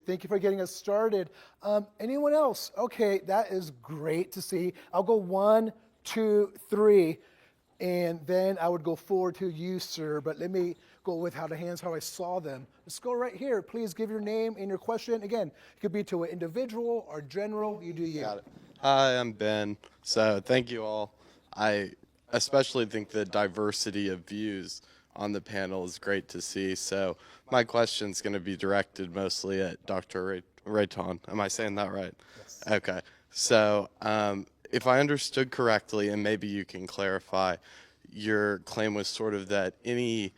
Thank you for getting us started. Anyone else? Okay, that is great to see. I'll go 1, 2, 3, and then I would go forward to you, sir. But let me go with how I saw them. Let's go right here. Please give your name and your question. Again, it could be to an individual or general. You do you. Got it. Hi, I'm Ben. So thank you all. I especially think the diversity of views on the panel is great to see. So my question is going to be directed mostly at Dr. Reitan. Am I saying that right? Yes. Okay. So if I understood correctly, and maybe you can clarify, your claim was sort of that any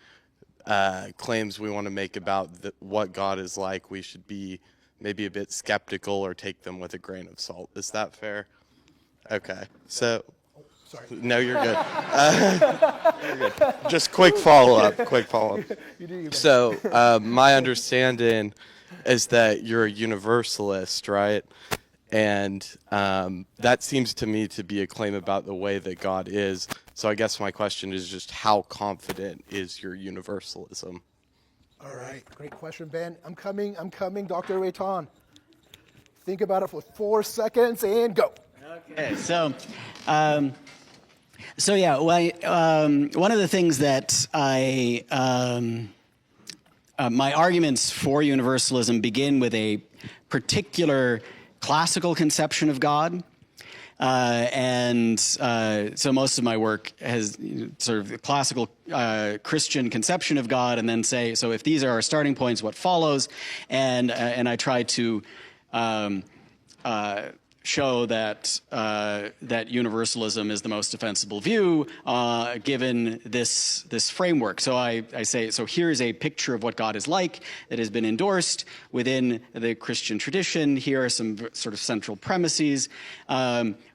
claims we want to make about what God is like, we should be maybe a bit skeptical or take them with a grain of salt. Is that fair? Okay. So, sorry. No, you're good. You're good. Just quick follow-up. So my understanding is that you're a universalist, right? And that seems to me to be a claim about the way that God is. So I guess my question is just how confident is your universalism? All right, great question, Ben. I'm coming, Dr. Reitan. Think about it for 4 seconds and go. Okay, so yeah, one of the things that my arguments for universalism begin with a particular classical conception of God. So most of my work has sort of the classical Christian conception of God, and then say, so if these are our starting points, what follows? And I try to show that that universalism is the most defensible view given this framework. So I say, so here is a picture of what God is like that has been endorsed within the Christian tradition. Here are some sort of central premises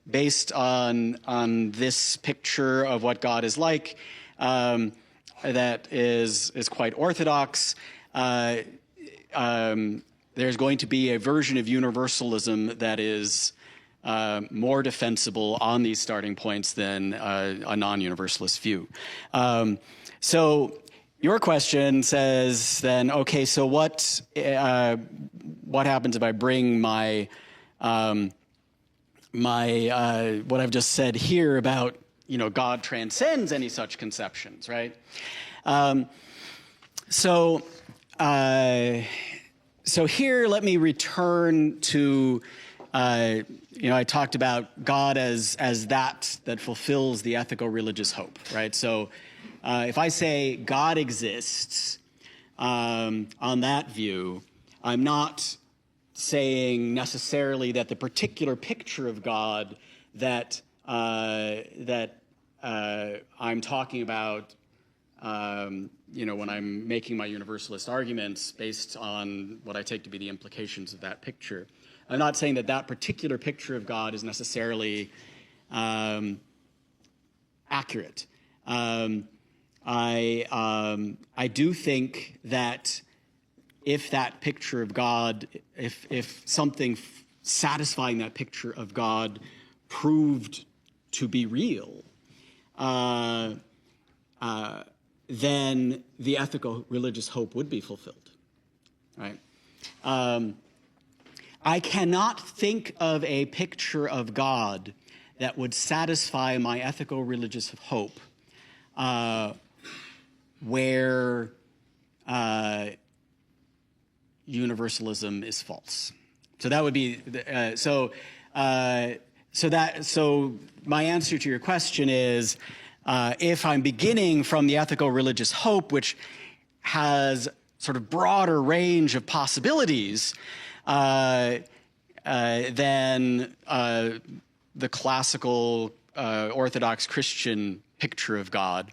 based on this picture of what God is like that is quite orthodox. There's going to be a version of universalism that is more defensible on these starting points than a non-universalist view. So your question says then, okay, so what happens if I bring my what I've just said here about, God transcends any such conceptions, right? So here, let me return to, I talked about God as that fulfills the ethico-religious hope, right? So if I say God exists on that view, I'm not saying necessarily that the particular picture of God that I'm talking about when I'm making my universalist arguments based on what I take to be the implications of that picture. I'm not saying that particular picture of God is necessarily accurate. I do think that if that picture of God, if something satisfying that picture of God proved to be real, then the ethico-religious hope would be fulfilled, right? I cannot think of a picture of God that would satisfy my ethico-religious hope where universalism is false. So that would be so my answer to your question is, if I'm beginning from the ethico-religious hope, which has sort of broader range of possibilities than the classical Orthodox Christian picture of God,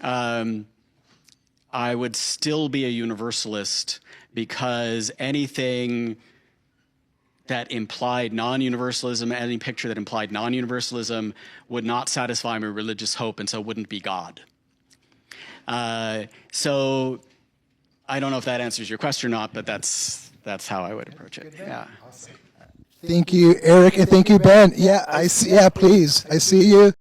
I would still be a universalist, because anything that implied non-universalism, any picture that implied non-universalism would not satisfy my religious hope, and so wouldn't be God. So I don't know if that answers your question or not, but that's how I would approach it. Yeah. Awesome. Thank you, Eric, and thank you, Ben. Yeah, I see. Yeah, please. I see you.